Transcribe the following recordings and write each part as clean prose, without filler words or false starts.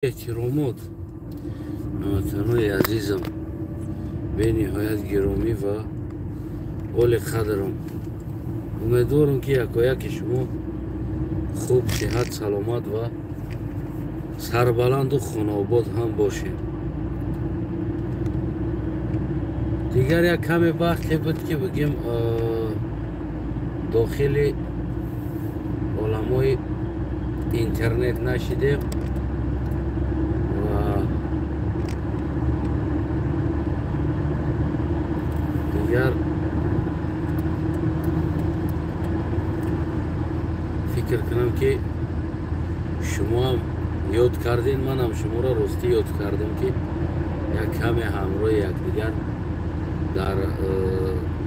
احترامات هموطنای عزیزم به نهایت گرامی و اول قدرم، امیدوارم که یکایک شما خوب، صحت، سلامت و سربلند و خانواد هم باشید. دیگر یک کمی وقتی بود که بگیم داخل عالمای اینترنت نشیدیم و دیگر فکر کنم که شما هم یاد کردین، من هم شما را راستی یاد کردم که یک کمی همراه یکدیگر در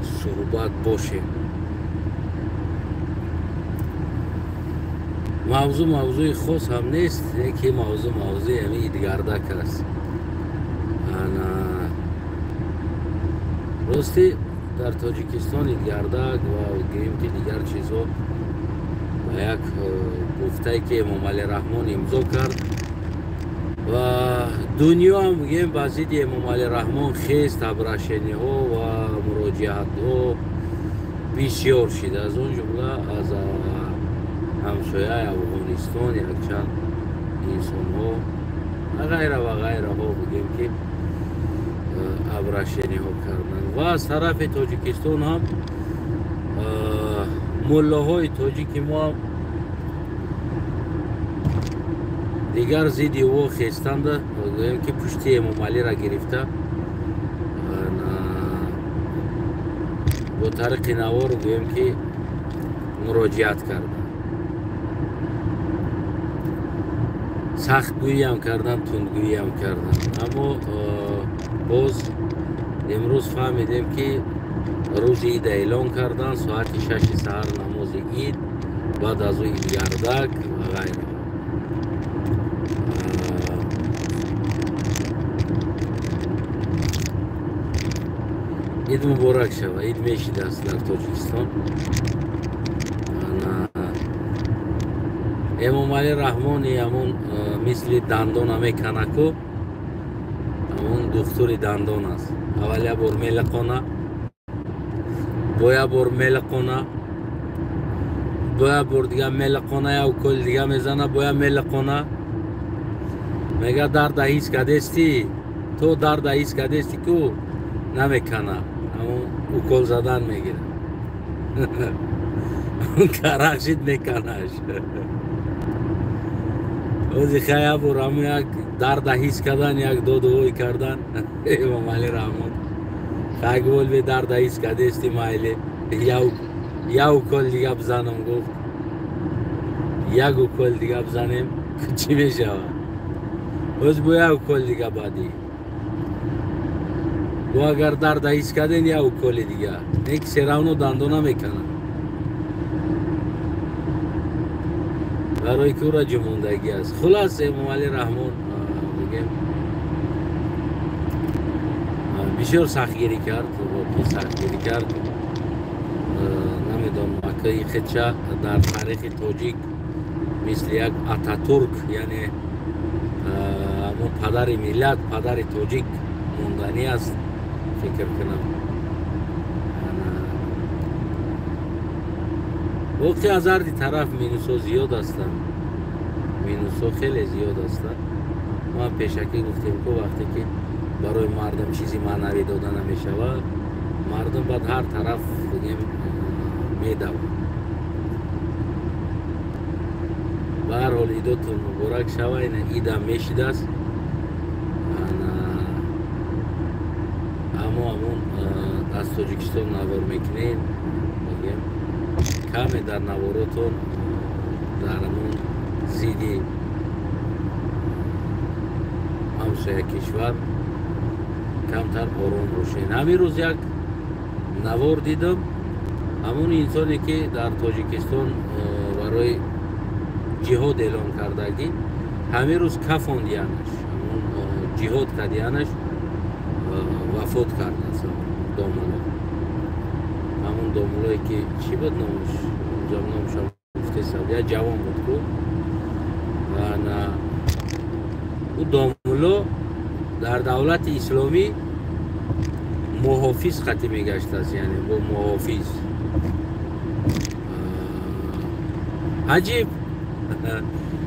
صحبت باشیم. موضوع خاص هم نیست، یکی موضوع همین ایدگردک است. راستی در تاجیکستان ایدگردک و گیم که دیگر چیزها و یک گفته که امام علی رحمان امضا کرد و دنیا هم میگیم بازدید امام علی رحمان خیست ابرشنی ها و مراجعت ها بسیار شده، از اون جمله از همسایه افغانستان یک چند انسان ها و غیره ها بگیم که ابرشنی ها کردن. و از طرف تاجیکستان هم ملاهای تاجیک ما دیگر زیدی او خیستند گویم که پشتی امام علی را گرفته با طریق نوار گویم که مراجعت کردن، سخت گویی هم کردن، تندگویی هم کردن. اما باز امروز فهمیدیم که روز عید اعلان کردن، ساعت 6 سحر نماز عید، بعد از او ایدگردک و غیره. عید مبارک شود. عید میشید است در تاجیکستان. امام علی رحمانی همون مثل دندان همه کنکو همون دکتر دندان است. اول بار ملقانه، باید بار ملقانه، باید بار دیگه ملقانه یا کل دیگه میزنه، باید ملقانه. میگه درد هیچ کدستی تو، درد هیچ کدستی کو نمیکنه، همون اوکل زدن میگیره. اون کرخشید میکنهش. اوزی خیلی بور همون یک درد هیچ کردن، یک دو کردن. امام علی رحمان خیلی گول به درد هیچ کدستی مایلی یا اوکل دیگه بزنم، گفت یک اوکل دیگه بزنیم چی میشه؟ اوز باید اوکل دیگه بعدی و اگر درد هیچ کردن یا اوکل دیگه نیک سراونو دندونه میکنن برای که او را جموندگی است. خلاص امام علی رحمان بگیم بسیار سختگیری کرد و سختگیری کرد. نمیدونم مکه خدشه در تاریخ تاجیک مثل یک اتاتورک، یعنی همون پدر ملت، پدر تاجیک موندنی است فکر کنم. وقتی از هر طرف مینوسا زیاد هستن، مینوسا خیلی زیاد هستن. ما پیشکی گفتیم که وقتی که برای مردم چیزی معنوی داده نمیشود، مردم باید هر طرف بگیم میدون. به هر حال ایداتون مبارک شوه. این اید هم میشید است. اما همون از تاجیکستان نوار میکنین بگیم کمی در نواراتون در همون زیدی همسایه کشور کمتر آرام باشین. همین روز یک نوار دیدم، همون انسانی که در تاجیکستان برای جهاد اعلان کردگی همین روز کفاندیانش، همون جهاد کردیانش وفات کرد است. دامولا، همون دامولایی که چی بود نامش؟ نامش گفته سال یا جوان بود کو و نه او دامولو در دولت اسلامی محافظ خطی میگشت است، یعنی با محافظ. عجیب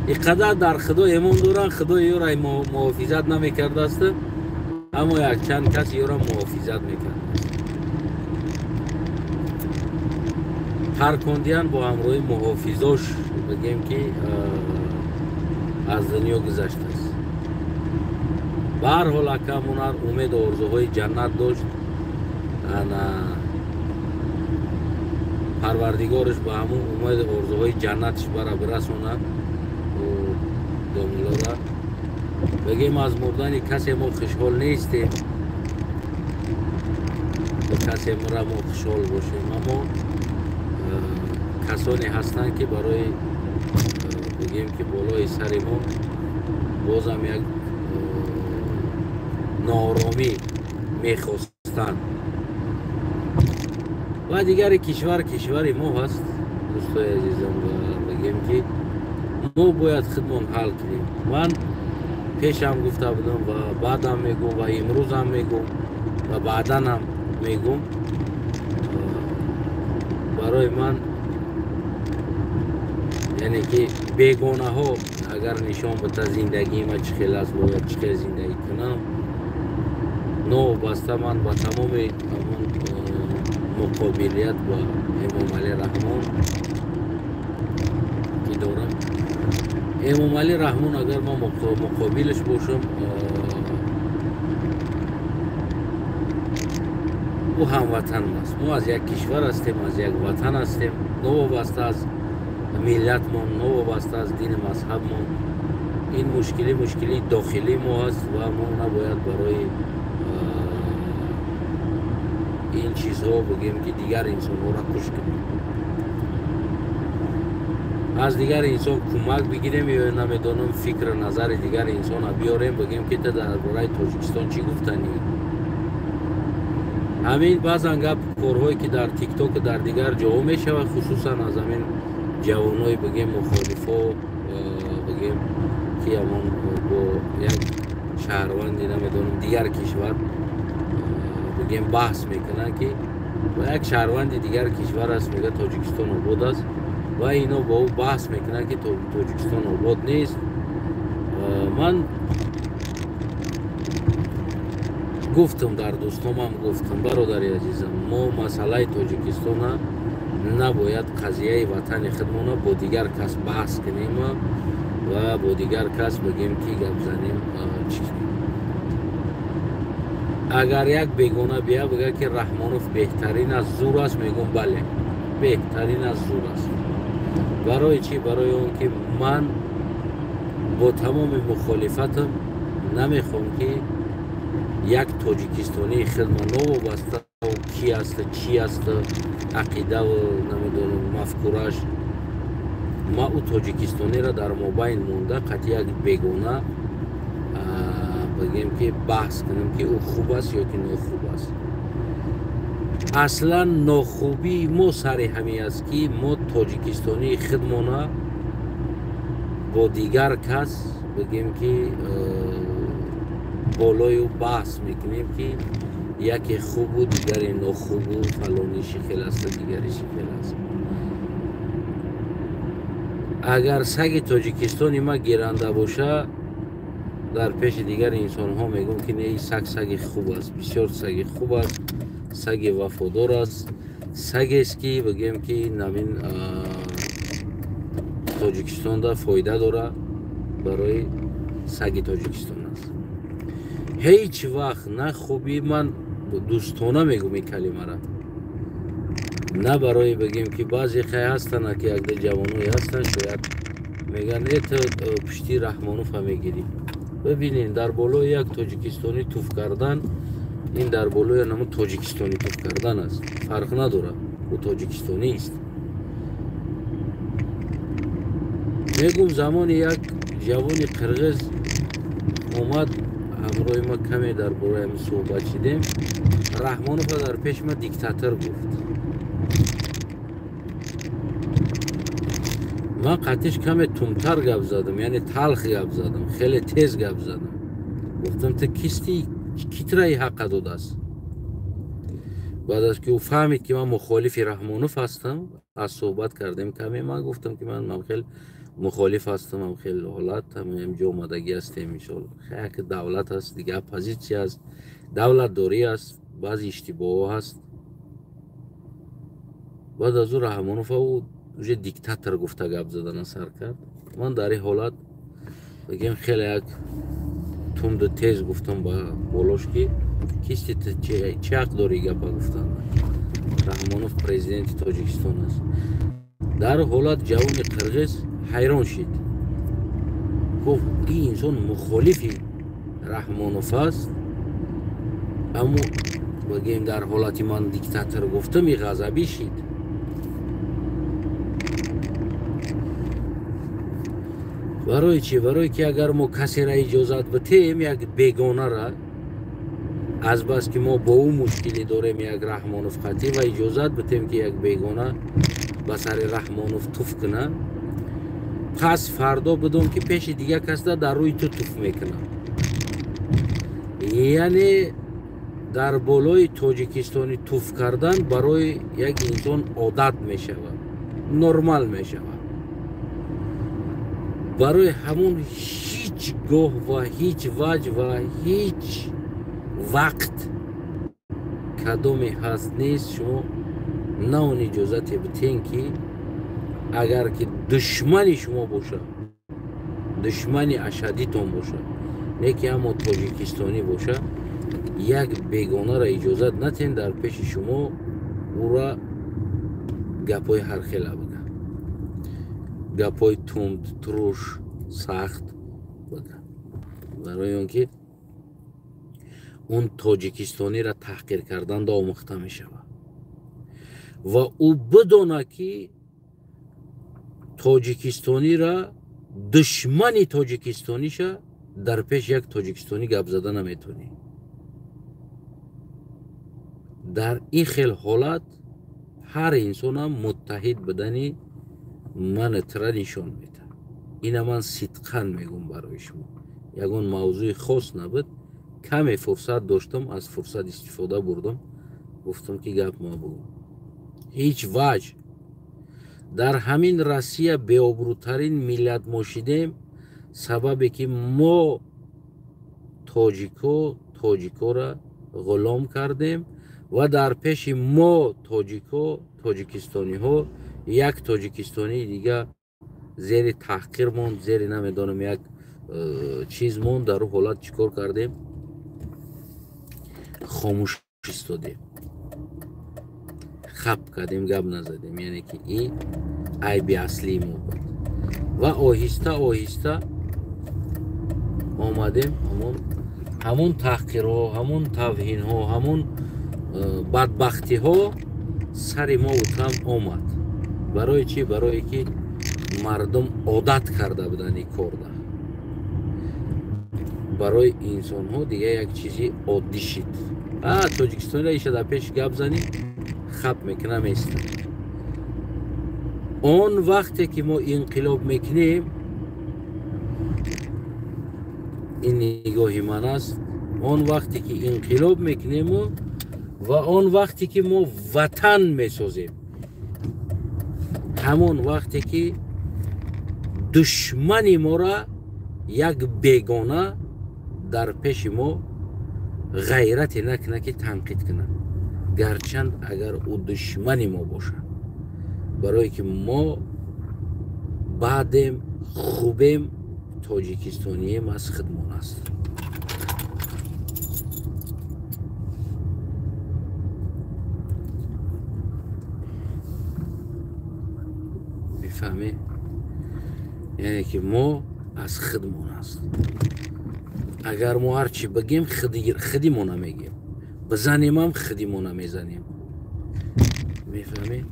اینقدر در خدا ایمان دارن، خدا یه را محافظت نمیکرده است، اما یک چند کس یه را محافظت میکرد. پرکندیان با همراه محافظاش بگیم که از دنیا گذشته است. به هر حال اکمونر امید و آرزوهای جنت داشت. پروردگارش به همون امید و آرزوهای جنتش برا برسونه و دامولا را. بگیم از مردن کسی ما خوشحال نیستیم، کسی ما را ما خوشحال باشیم، اما کسانی هستند که برای بگیم که بالای سر ما بازم یک نارامی میخواستند. و دیگر کشور ما هست دوستای عزیزم. بگیم که ما باید خودمون حل کنیم. من پیش هم گفته بودم و بعد هم میگم و امروز هم میگم و بعدا هم میگم، برای من یعنی که بیگانه ها اگر نشان بده زندگی ما چه خیلی است، باید چه خیلی زندگی کنم، نو بسته من با تمام مقابلیت با امام علی رحمان که دارم. امام علی رحمان اگر ما مقابلش باشم، او هموطن است. ما از یک کشور هستیم، از یک وطن هستیم، نوابسته از ملتمون، نوابسته از دین مذهبمون. این مشکلی داخلی ما هست و ما نباید برای این چیزها بگیم که دیگر انسان ها را کش کنیم. از دیگر انسان کمک بگیریم یا نمیدانم فکر نظر دیگر انسان ها بیاریم، بگیم که تا در برای تاجیکستان چی گفتنی. همین بعضا گپ کارهایی که در تیک تاک در دیگر جاها میشه و خصوصا از همین جوانای بگیم مخالفا بگیم که همون با یک شهروندی نمیدانم دیگر کشور بگیم بحث میکنن که و یک شهروند دیگر کشور است میگه تاجیکستان آباد است و اینا با او بحث میکنن که تاجیکستان آباد نیست. من گفتم در دوستام هم گفتم برادری عزیزم، ما مسئله تاجیکستان نباید قضیه وطن خودمون با دیگر کس بحث کنیم و با دیگر کس بگیم که گپ زنیم. اگر یک بیگانه بیا بگه که رحمانوف بهترین از زور است، میگم بله بهترین از زور است. برای چی؟ برای اون که من با تمام مخالفتم نمیخوام که یک تاجیکستانی خدمانو وابسته و کی است چی است عقیده و نمیدونم مفکورش، ما او تاجیکستانی را در مابین مونده قطعی یک بیگانه بگیم که بحث کنیم که او خوب است یا که ناخوب است. اصلا ناخوبی ما سر همی است که ما تاجیکستانی خودمانه با دیگر کس بگیم که بالای او بحث میکنیم که یکی خوب و دیگری ناخوب و فلانی شکل است و دیگری شکل است. اگر سگ تاجیکستانی ما گیرنده باشه در پیش دیگر انسان ها میگم که نه این سگ خوب است، بسیار سگ خوب است، سگ وفادار است، سگ است که بگیم که نمین تاجیکستان دا فایده داره. برای سگ تاجیکستان است. هیچ وقت نه خوبی، من دوستانه میگم این کلمه را، نه برای بگیم که بعضی خیلی هستن که یک ده جوانوی هستن شاید میگن ایت پشتی رحمانوف هم میگیری. ببینین در بالای یک تاجیکستانی توف کردن، این در بالای نمون تاجیکستانی توف کردن است، فرق نداره، او تاجیکستانی است. میگم زمان یک جوان قرغز اومد همراه ما کمی در برای هم صحبت شدیم، رحمانوف در پیش ما دیکتاتور گفت. من قطعش کم تمتر گپ زدم، یعنی تلخ گپ زدم، خیلی تیز گپ زدم. گفتم تو کیستی؟ کی ترای حق داده است؟ بعد از که او فهمید که من مخالف رحمانوف هستم، از صحبت کردیم کمی، من گفتم که من خیلی مخالف هستم، من خیلی حالت هم اینجا آمدگی هستیم ایشال خیلی دولت هست دیگه، اپوزیسی هست، دولت داری هست، بعضی اشتباه هست. بعد از او رحمانوف او دیکتاتور گفته گپ زدن سر کرد. من در این حالت بگیم خیلی یک تند و تیز گفتم با بولوش که کیستی چه حق داری گپا گفتن؟ رحمانوف پرزیدنت تاجیکستان است. در حالت جوان قرغیز حیران شد، گفت این انسان مخالفی رحمانوف است، اما بگیم در حالتی من دیکتاتور گفتم این غضبی شد. برای چی؟ برای که اگر ما کسی را اجازت بتیم یک بیگانه را، از بس که ما با او مشکلی داریم یک رحمانوف خطی و اجازت بتیم که یک بیگانه به سر رحمانوف توف کنه، پس فردا بدون که پیش دیگه کس در روی تو توف میکنه. یعنی در بالای تاجیکستانی توف کردن برای یک انسان عادت میشود، نرمال میشود. برای همون هیچ گاه و هیچ وجه و هیچ وقت کدومی هست نیست شما نه اون اجازت بتین که اگر که دشمن شما باشه، دشمن اشدی تون باشه، نه که اما تاجیکستانی باشه، یک بیگانه را اجازت نتین در پیش شما او را گپای هر خیلی بگه، گپای تند تروش سخت بگه، برای اون که اون تاجیکستانی را تحقیر کردن دا آموخته می شود و او بدونه که تاجیکستانی را دشمنی تاجیکستانیشه در پیش یک تاجیکستانی گپ زده نمیتونی. در این خیل حالت هر انسان هم متحد بدنی من تره نشان میده. این من صدقاً میگم برای شما، یکون موضوع خاص نبود، کمی فرصت داشتم از فرصت استفاده بردم، گفتم که گپ ما بگم. هیچ وجه در همین روسیه بی‌آبروترین ملت ما شدیم، سببی که ما تاجیکا را غلام کردیم و در پیش ما تاجیکستانی ها یک تاجیکستانی دیگه زیر تحقیر موند، زیر نمیدانم یک چیز موند. در اون حالت چیکار کردیم؟ خاموش ایستادیم، خب کردیم، گپ نزدیم، یعنی که این عیب اصلی ما بود و آهسته آهسته آمدیم همون تحقیر ها، همون توهین ها، همون بدبختی ها سر ما هم آمد. برای چی؟ برای که مردم عادت کرده بودن این کار ده. برای انسان ها دیگه یک چیزی عادی شد. تاجیکستانی را ایشه در پیش گپ زنی خب میکنه میستن. اون وقتی که ما انقلاب میکنیم، این نگاهی من است، اون وقتی که انقلاب میکنیم و اون وقتی که ما وطن میسازیم، همون وقتی که دشمن ما را یک بیگانه در پیش ما غیرت نکنه که تنقید کنه، گرچند اگر او دشمن ما باشه، برای که ما بعدیم خوبیم تاجیکستانیم از خدمون است. میفهمی؟ یعنی که ما از خدمون است. اگر ما هرچی بگیم خدیمو نمیگیم، بزنیم هم خدیمو نمیزنیم. میفهمی؟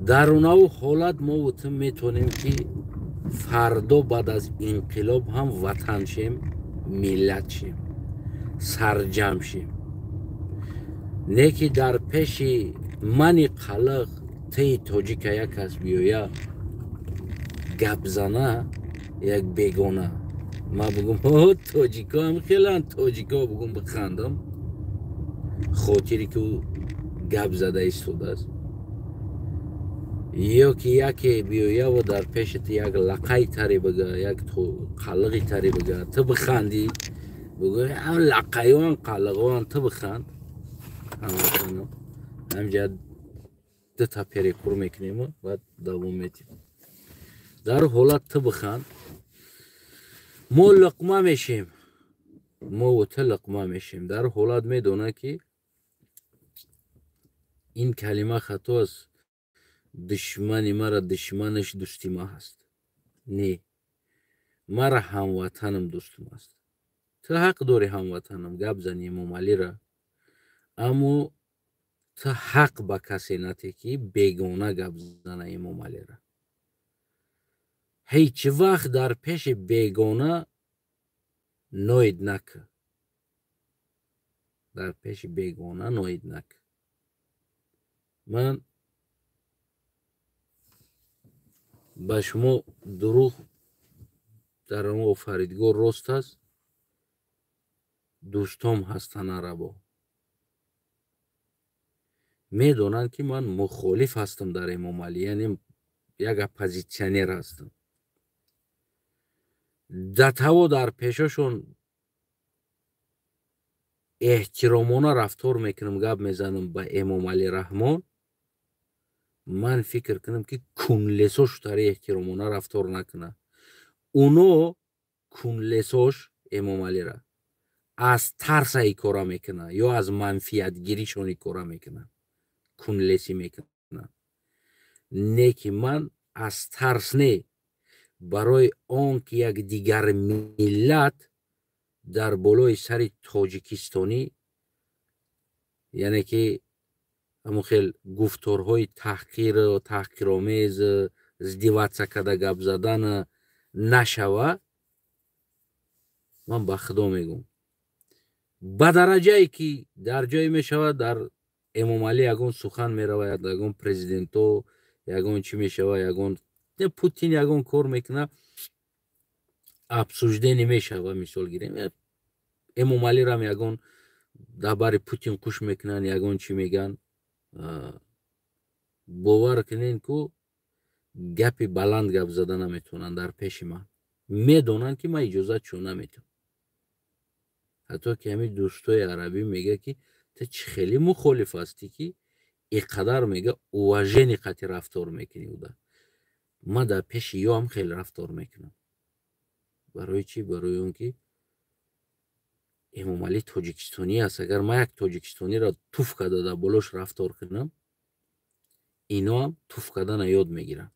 در اون حالت ما میتونیم که فردا بعد از انقلاب هم وطن شیم، ملت شیم، سرجم شیم، نه که در پیش من قلق تی توجیک یک کس بیویا گپ زنه یک بیگانه ما بگم توجیکا هم خیلی توجیکا بگم بخندم خاطری که او گپ زده ایستوده است یا که یکی بیویا و در پیشت یک لقای تری بگه یک قلقی تری بگه تو بخندی بگو هم لقایوان قلقوان تو بخند همجا دو تا پری کور میکنیم و بعد دوام میتیم در حالت تو بخند ما لقمه میشیم ما و تو لقمه میشیم در حالت میدونه که این کلمه خطا است دشمنی مرا دشمنش دوستی ما هست نه مرا هموطنم دوستم است تو حق داری هموطنم گپ زنی مومالی را اما تو حق با کسی نتی که بیگانه گپ زنه مومالی را هیچ وقت در پیش بیگانه نوید نکه در پیش بیگانه نوید نکه من با شما دروغ در ما فریدگار راست است دوستام هستن عربا میدونن که من مخالف هستم در امام علی یعنی یک اپوزیسیونر هستم دتوا در پیششون احترامانه رفتار میکنم گپ میزنم با امام علی رحمان من فکر کنم که کنلسوش در احترامانه رفتار نکنه اونو کنلسوش امام علی را از ترس ای کارا میکنه یا از منفیت گیریشون کارا میکنه کنلسی میکنه نه که من از ترس نه برای آن که یک دیگر ملت در بالای سر تاجیکستانی یعنی که همون خیلی گفتارهای تحقیر و تحقیرآمیز ازدواج کرده گپ زدن نشوه من به خدا میگم به درجه ای که در جای میشود در امام علی یگون سخن میروه یگون پرزیدنتو یگون چی میشوه یگون پوتین یگون کار میکنه افسوجده نمیشوه مثال گیریم امام علی را یگون در بار پوتین کش میکنن یگون چی میگن باور کنین که گپی بلند گپ زده نمیتونن در پیش من میدونن که من اجازه چون نمیتونم حتی که همین دوستای عربی میگه که تو چه خیلی مخالف هستی که اینقدر میگه واژن قطعی رفتار میکنی بوده من در پیش یا هم خیلی رفتار میکنم برای چی؟ برای اون که امام علی تاجیکستانی است اگر من یک تاجیکستانی را توف کرده در بلوش رفتار کنم اینا هم توف کردن یاد میگیرن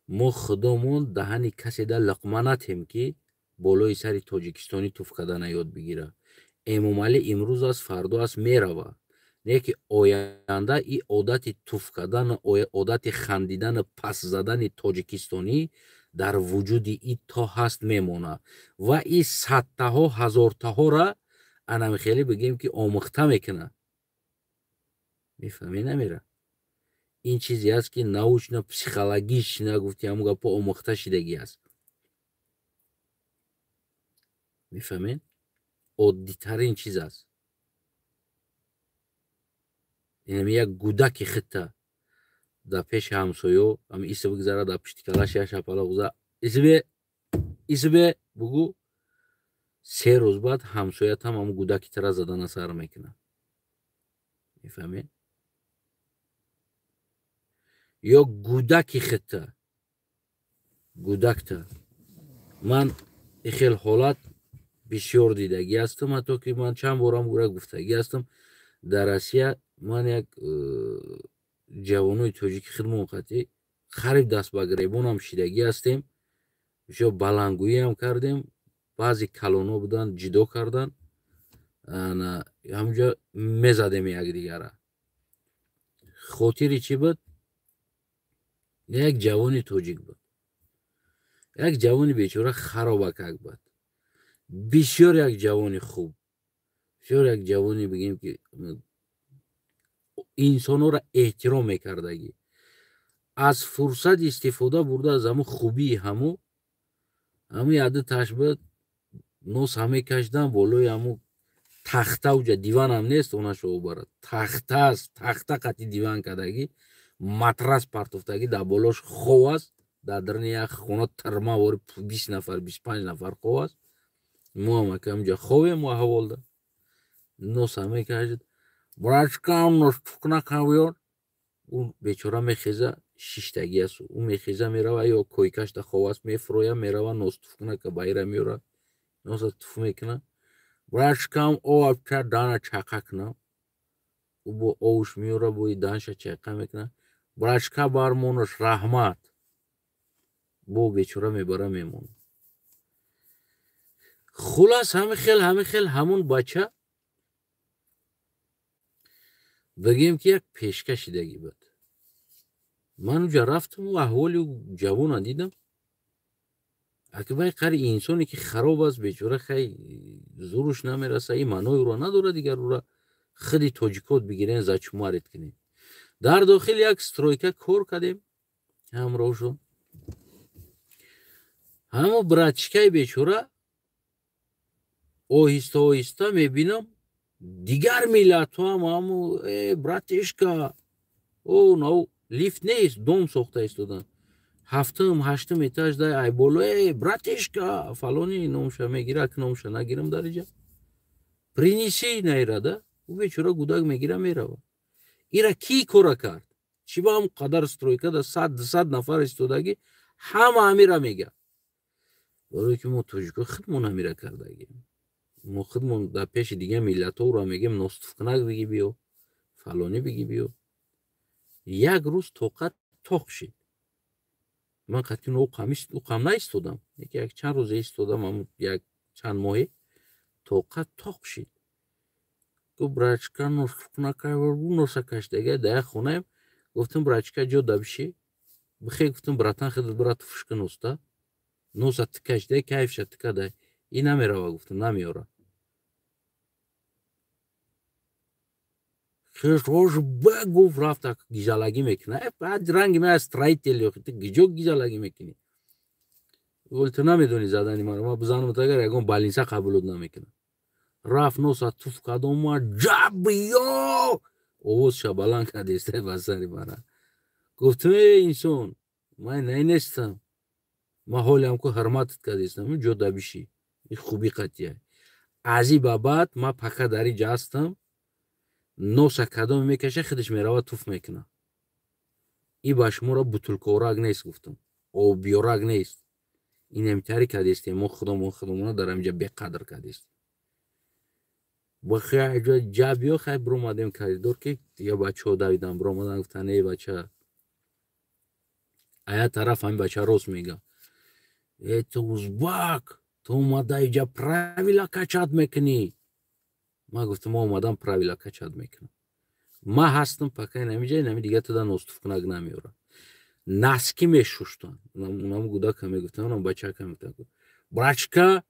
ما خودمون دهنی کسی در لقمه نتیم که بالای سری تاجیکستانی توف کردن یاد بگیره امام علی امروز از فردا است میروه نه که آینده این عادت توف کردن عادت خندیدن پس زدن تاجیکستانی در وجود ای تا هست میمونه و این صدها هزارتاها را انم خیلی بگیم که آموخته میکنه میفهمی نمیره این چیزی است که ناوچنا پسیخولوژیش نگفتی همون گپا آموخته شدگی است میفهمین عادی ترین چیز است اینم یک گودک خطه در پیش همسایه هم ایسه بگذاره در پشت کلاش یا شپالا بگذاره ایسه به بگو 3 روز بعد همسایت هم همون گودکی تر زدن سر میکنه میفهمین یا گودکی خطه گودک تا من این خیلی حالت بسیار دیدگی هستم حتی که من چند بارم گوره گفتگی هستم در اسیا من یک جوانوی تاجیک خیلی موقتی خریب دست با گریبون هم شیدگی هستیم بسیار بلنگویی هم کردیم بعضی کلونا بودن جدا کردن همونجا میزدیم یک دیگره خاطری چی بود یک جوانی تاجیک بود یک جوانی بیچاره خرابکک بود بسیار یک جوانی خوب بسیار یک جوانی بگیم که инсонҳоро эҳтиром мекардагӣ. аз фурсат истифода бурда аз ҳамун хубии ҳамун яды ташбад нос ҳаме кашдан болои ҳамун тахта уҷа диван ҳам нест онашо убарад. Тахта аст, тахта қатъи диван кардагӣ, матрас партофтагӣ, дар болош хов аст, дар дарни як хона тарма вори 20 нафар 25 нафар хов аст. мо ҳам ака ҳамҷа ховем ва ҳаволда нос ҳаме кашид. Брачкам ностукнака биёр. ӯ бечора мехеза, шиштагӣ аст, ӯ мехеза мерава, ё койкашда хов аст мефуроя, мерава ностукнака байра меёра, носа туф мекуна. Брачкам овча дана чақа кунам. ӯ бо овуш меёра, бои данаша чайқа мекуна. Брачка бармонаш раҳмат. бо бечора мебара мемона. хулас ҳамихел ҳамун бача бигем ки як пешкашидагӣ буд. ман уҷа рафтам ва аҳволи ҷавона дидам. акбай қари инсоне ки хароб аст, бечора хай зуруш намераса, и маънои ӯро надорад дигар ӯра хиди тоҷикот бигирен зачумарид кунем. дар дохили як стройка кор кардем ҳамроҳшон. ҳамон братишкаи бечора оҳиста оҳиста мебинам дигар миллатҳо ҳаму братишка нав лифт нест, дом сохта истодан. ҳафтум ҳаштум этаж дай ай боло братишка фалони номша мегира, ак номша нагирам дар иҷа. Принеси найрада, ӯ бечора гудак мегира мерава. ира ки кора кард? Чӣ ба ҳамон қадар стройкада 100-200 нафар истодагӣ ҳама ҳамира мегӯяд. барое ки мо тоҷико худмон ҳамира кардагем. мо худмон дар пеши дигар миллатҳо ӯро мегем ностуфкунак биги биё, фалонӣ биги биё. як рӯз тоқат тоқ шид. ман қатъи уқам наистодам, як чанд рӯзе истодам, як чанд моҳе тоқат тоқ шид. гуфт брачка ностуфкунака носа кашдаga дар як хонаем. гуфтам брачка ҷо дабиши бихе, гуфтам братан хидат бира туфушка носта носа тикашдай кайфша тикадай и намерава, гуфтам намеёра. хешош гуфт рафта гижалагӣ мекуна. ранги ма строитель ҷо гижалагӣ мекунӣ. ту намедонӣ задани маро, ма бизанам агар ягон балинса қабулот намекунам. рафт носа туф кард, омад ҷабиё овозша баланд кард истай ба сари мана. гуфтам инсон ман нестам, ма ҳолиам ку ҳурматат кардистам, ҷо дабишӣ и хуби қатъия. аз и ба баъд ма пака дар иҷа ҳастам, носа кадом мекаша, худаш мерава туф мекуна. и ба шуморо бутулкорак нест, гуфтам обиёрак нест. инамитари кардистем, мо худомона дар амҷа беқадр кардистем. ҷабиё хай биромадем коридор ки я бачаҳо давидан биромадан, гуфтан бача ая тараф ҳамин бача рост мега. ту узбак, ту омада иҷа правила качат мекунӣ. ма гуфтам ма омадам правила качат мекунам. ма ҳастам пака инамиҷа, инами дига туда ностуфкунак намеёра. наски мешуштан. унам гудака мегуфтам, унам бачака мегуфтам. брачка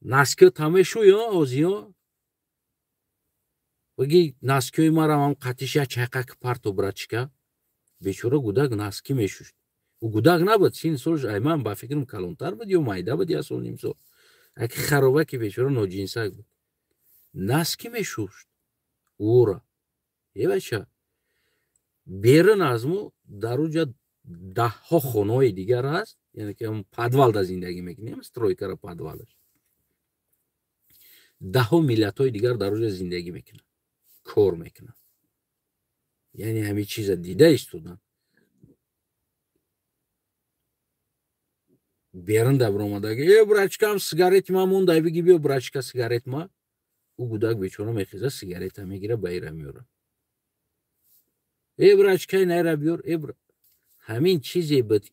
наскиё тамешӯё озиё? баги наскиёи марам ҳам қатиш я чайқаки парту брачка. бечора гудак наски мешушт. ӯ гудак набуд, сини солаш ай ман ба фикрам калонтар буд ё майда буд, я сол ним сол. аки харобаки бечора ноҷинсак буд. наски мешушт ӯра. бача берун аз мо дар уҷа 10 хонаҳои дигар ҳаст, яъне ки подвалда зиндагӣ мекунем, стройкара подвалаш. 10 миллатҳои дигар дар уҷа зиндагӣ мекунанд, кор мекунанд. яъне ҳамин чиза дида истоданд. берун да биромадаги брачкам сигаретма мондай биги биё брачка сигаретма. ӯ гудак бечора мехеза сигарета мегира байра меёра. брачкаи найра биёр. ҳамин чизе буд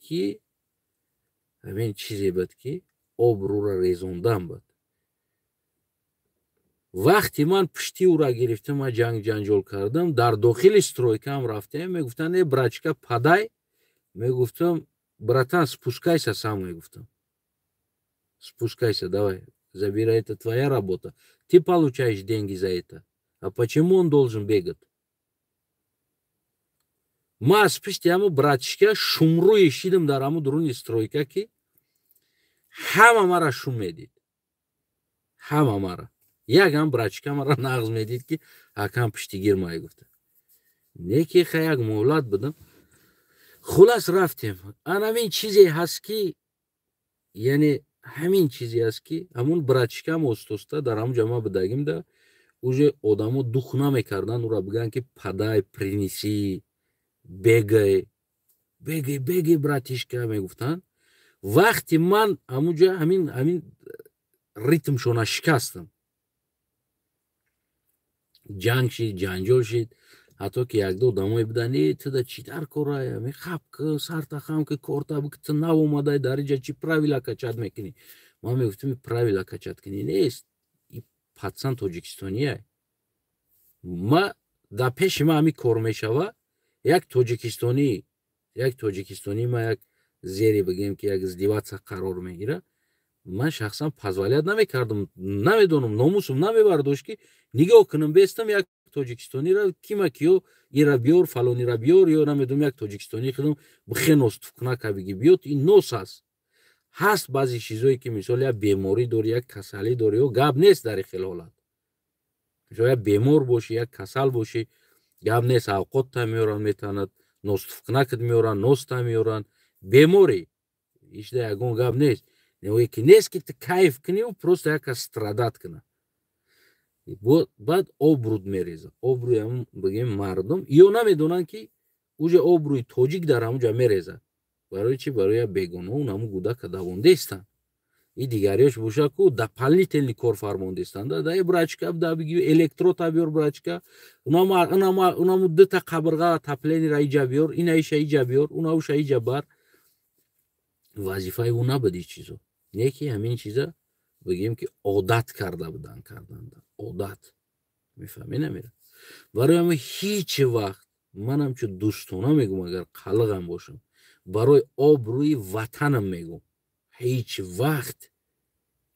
ки обрӯра резондан буд. вақти ман пишти ӯра гирифтам, ман ҷанҷол кардам, дар дохили стройкаам рафтем, мегуфтан брачка падай. мегуфтам братан спускайся сам, мегуфтам спускайся, давай, забирай, это твоя работа, ты получаешь деньги за это, а почему он должен бегать? ма аз пишти ҳаму братишка шумрӯи шидим дар ҳаму дуруни стройка ки ҳама мара шум медид, ҳама мара ягам братишка мара нағз медид ки акам пиштигир май гуфта неки ха як муҳлат будам. хулас рафтем. Анамин чизе ҳаст ки яъне ҳамин чизе аст ки ҳамун братишкам остоста дар ҳамун ҷама будагимда уже одамо дух намекардан ура бигӯянд ки падай принеси бегай бегай бегай братишка мегуфтанд. вақти ман ҳамунҷа ҳамин ритмшона шикастам. ҷанг шид, ҷанҷол шид. ҳатто ки якдо одамое буданд туда чӣ дар корая мехаб ки сартахам ки корта бик ти нав омадай дар инҷа чӣ правила качат мекунӣ. ман мегуфтам правила качат кунӣ нест, патсан тоҷикистонияй. ма дар пеши ма ҳамин кор мешава як тоҷикистонӣ ма як зери бигем ки як издиватса қарор мегира. ман шахсан позволят намекардам, намедонам, номусум намебардошт ки нигоҳ кунам бестам як тоҷикистонира кима киё ира биёр фалонира биёр ё намедонам як тоҷикистонӣ худам бихе ностукнака биги биёд. ин нос аст. ҳаст баъзе чизое ки мисол як беморӣ дори як касалӣ дори ё гап нест дар ин хел ҳолат. мисол як бемор бошӣ як касал бошӣ гап нест авқотта меёранд метавонад ностукнакат меёранд носта меёранд беморӣ ишда ягон гап нест. ки нест ки ту кайф кунӣ просто якас страдат куна. баъд обруд мереза обрӯи ҳамн бигем мардум ё намедонанд ки уже обрӯи тоҷик дар ҳамунҷа мерезад. барои чӣ? барои як бегона он ҳамун гудака давондестанд. и дигариёш боша ку дополнительни корфармондестанд. да е брачка да биги электрота биёр брачка унамо дута қабырға тапленира иҷа биёр ина иша иҷа биёр унауша иҷа бар. вазифаи ӯ набуд ин чизо. не ки ҳамин чиза бигем ки одат карда буданд карданда одат мефаҳмӣ намира. барои ҳама ҳеҷ вақт ман ҳамчун дӯстона мегӯм агар қалиғам бошам барои обрӯи ватанам мегӯм ҳеҷ вақт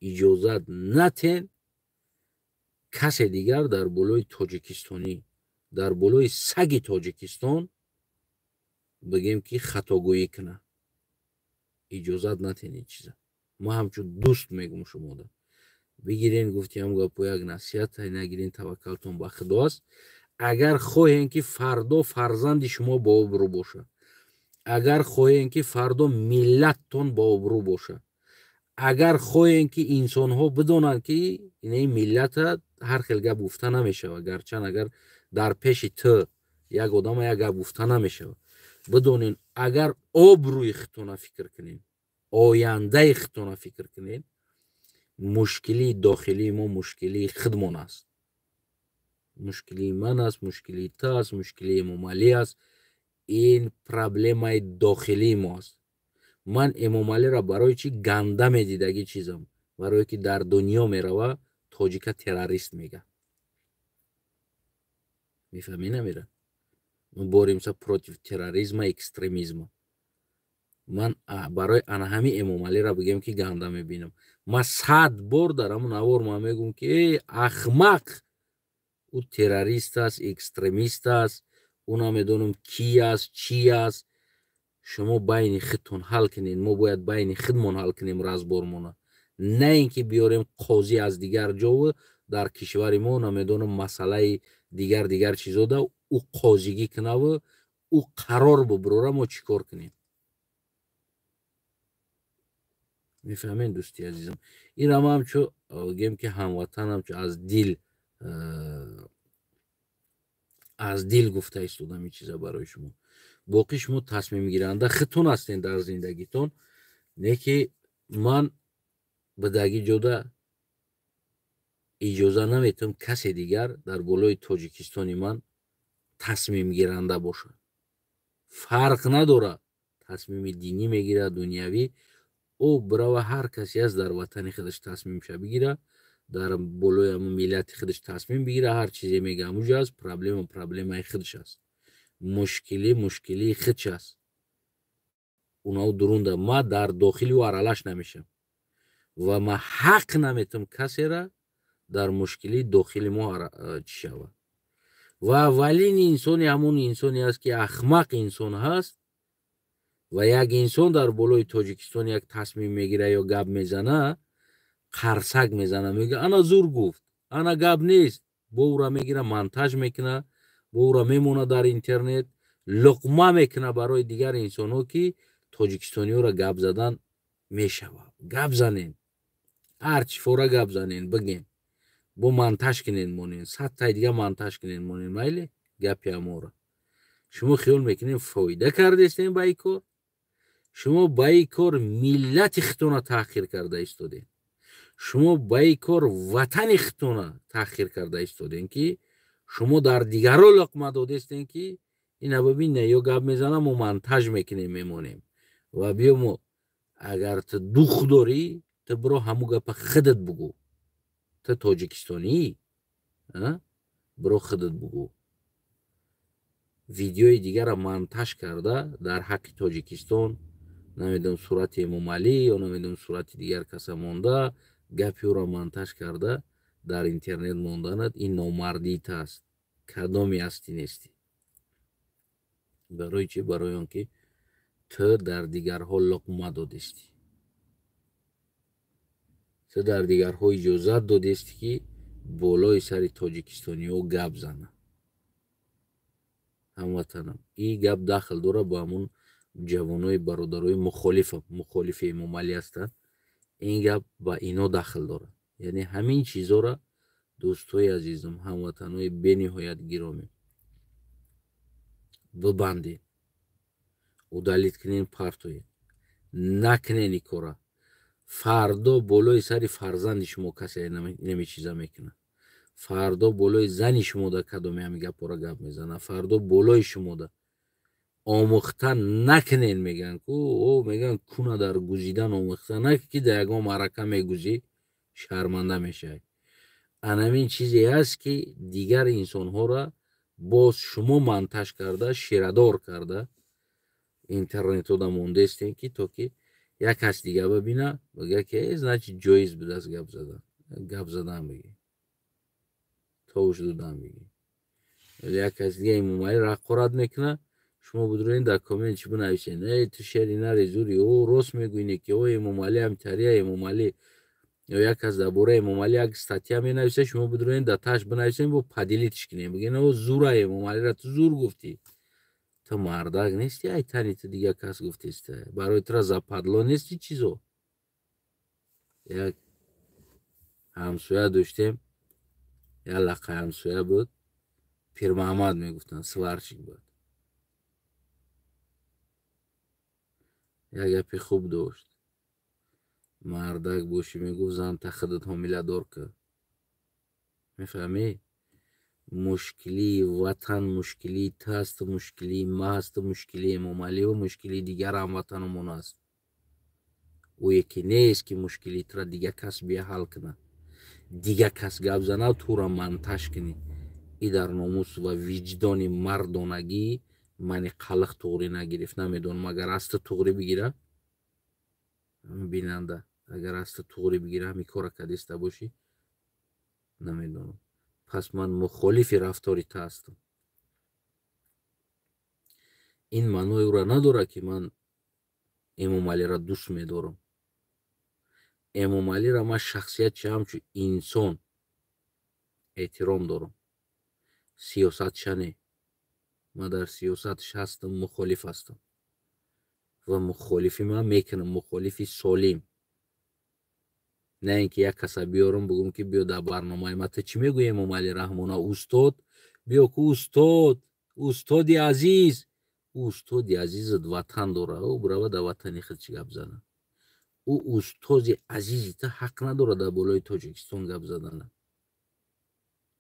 иҷозат натен касе дигар дар болои тоҷикистонӣ дар болои саги тоҷикистон бигем ки хатогӯӣ куна. иҷозат натен ин чиза. ма ҳамчун дӯст мегӯм шумода бигирен гуфти ҳам гапо як насиҳата нагирен таваккалтон ба худо аст. агар хоҳем ки фардо фарзанди шумо бообрӯ боша, агар хоҳем ки фардо миллаттон бообрӯ боша, агар хоҳем ки инсонҳо бидонанд ки ин миллата ҳар хел гап гуфта намешава гарчанд агар дар пеши ту як одама як гап гуфта намешава бидонен агар обрӯи худтона фикр кунем ояндаи худтона фикр кунем мушкилии дохилии мо мушкилии худмон аст. мушкилии ман аст, мушкилии ту аст, мушкилии Эмомалӣ аст. ин проблемаи дохилии мо аст. ман Эмомалиро барои чи ганда медидаги чизам барое ки дар дунё мерава тоҷика террорист мега. мефаҳмӣ намира? мо боремса против терроризма экстремизма. ман барои ана ҳамин Эмомалиро бигем ки ганда мебинам. ман 100 бор дар ҳамун авор ман мегӯм ки ахмақ ӯ террорист аст экстремист аст ӯ намедонам кӣ аст чӣ аст. шумо байни худтон ҳал кунед. мо бояд байни худмон ҳал кунем разбормона, на ин ки биёрем қозӣ аз дигар ҷо дар кишвари мо намедонам масъалаи дигар чизода ӯ қозигӣ кунаву ӯ қарор бубурора мо чӣ кор кунем. мефаҳмед дӯсти азизам? ин ҳама ҳамчун гем ки ҳамватанам аз дил гуфта истодам ин чиза барои шумо. боқӣ шумо тасмимгиранда худтон ҳастед дар зиндагитон. не ки ман бидагӣ ҷода иҷоза наметавам касе дигар дар болои тоҷикистони ман тасмимгиранда бошад. фарқ надорад тасмими динӣ мегирад дунявӣ ӯ бирава ҳар касе аст дар ватани худаш тасмимша бигира дар болои ҳамун миллати худаш тасмим бигира ҳар чизе мега ҳамуҷа аст. проблемаи худаш аст. мушкилии худш аст. унау дурунда ма дар дохили ӯ аралаш намешам ва ма ҳақ наметавам касера дар мушкилии дохили мо чӣ шава. و اولین انسانی همون انسانی است که احمق انسان هست و یک انسان در بالای تاجیکستان یک تصمیم میگیره یا گپ میزنه، قرسک میزنه، میگه انا زور گفت، انا گپ نیست، با او را میگیره منتج میکنه، با او را میمونه در اینترنت، لقمه میکنه برای دیگر انسان ها که تاجیکستانی ها را گپ زدن میشوه. گپ زنین، هرچی فورا گپ زنین، بگین، با منتج کنین مونین، 100 تا دیگه منتج کنین مونین، میلی گپی همو را. شما خیال میکنین فایده کردین با این کار؟ شما با این کار ملت خودتون تأخیر کرده ایستادین. شما با این کار وطن خودتون تأخیر کرده ایستادین که شما در دیگران لقمه دادین که اینا ببینه یا گپ میزنم و منتج میکنیم میمونیم و بیام اگر تو دوخ داری تو برو همو گپ خودت بگو، تو تاجیکستانی برو خودت بگو. ویدیوی دیگر را منتج کرده در حق تاجیکستان، نمیدونم صورت امام علی یا نمیدونم صورت دیگر کس مونده، گپی را منتج کرده در اینترنت موندند. این نامردیت است، کدامی هستی نیستی. برای چی؟ برای آنکه تو در دیگرها لقمه دادستی، تو در دیگرها اجازت دادستی که بالای سر تاجیکستانی ها گپ زنه. هموطنم این گپ داخل داره با همون جوانای برادرای مخالف امام علی هستند. این گپ با اینا داخل داره. یعنی همین چیزا را دوستای عزیزم، هموطنای بنهایت گرامی، ببندین، удалит کنین، پرتوین، نکنین این کارا. فردا بالای سر فرزند شما کسی نمی چیزا میکنه، فردا بالای زن شما دا کدومی همی گپ را گپ میزنه، فردا بالای شما دا آموختن نکنین. میگن که او میگن کنه در گزیدن آموختن نکنین که در یکم معرکه میگوزی شرمنده میشه. همین چیزی هست که دیگر انسان ها را باز شما منتج کرده، شیردار کرده، اینترنت ها دا مونده استین که تا که یک کس دیگه ببینه بگه که ازنچه جایز بود از گپ زدن بگی، توش دودن بگی. یک کس دیگه امام علی را حقارت میکنه، شما بدرین در کامنت چی بنویسین؟ ای تو شعری نری زوری، او راست میگوینه که او امام علی هم تریه امام علی، یا یک از درباره امام علی یک استاتیا می نویسه، شما بدرین در تاش بنویسین و پدیلیتش کنین، بگین او زوره امام علی را تو زور گفتی، تو مردک نیستی، ای تنی تو دیگه کس گفتیست، برای تو را زپدلا نیستی چیزو. یک همسویه داشتیم، یک لقه همسویه بود، پیر محمد میگفتن، سوارچیک بود. یک گپی خوب داشت، مردک باشی میگفت زن تا خودت حامله دار که. میفهمی؟ مشکلی وطن، مشکلی تو هست، مشکلی ما هست، مشکلی امام علی و مشکلی دیگر هموطنمون است. او یکی نیست که مشکلی تو را دیگه کس بیا حل کنه، دیگه کس گپ زنه تو را منتج کنی. ای در ناموس و وجدان مردانگی من قلق توغری نگرفت. نمیدونم اگر است توغری بگیره بیننده، اگر است توغری بگیره همی کار کدیسته باشی نمیدونم. پس من مخالف رفتاری تا هستم. این معنی او را نداره که من امام علی را دوست میدارم. امام علی را من شخصیت چه همچون انسان احترام دارم. سیاست شنه، من در سیاستش هستم، مخالف هستم و مخالفی من میکنم، مخالفی سالم. نه اینکه یک کس بیارم بگم که بیا در برنامه ما تو چی میگوی امام علی رحمانه استاد، بیا که استادی عزیز، استادی عزیزت وطن داره، او برای در وطنی خود چی گپ زنه. او استادی عزیزی تا حق نداره در بالای تاجیکستان گپ زدن.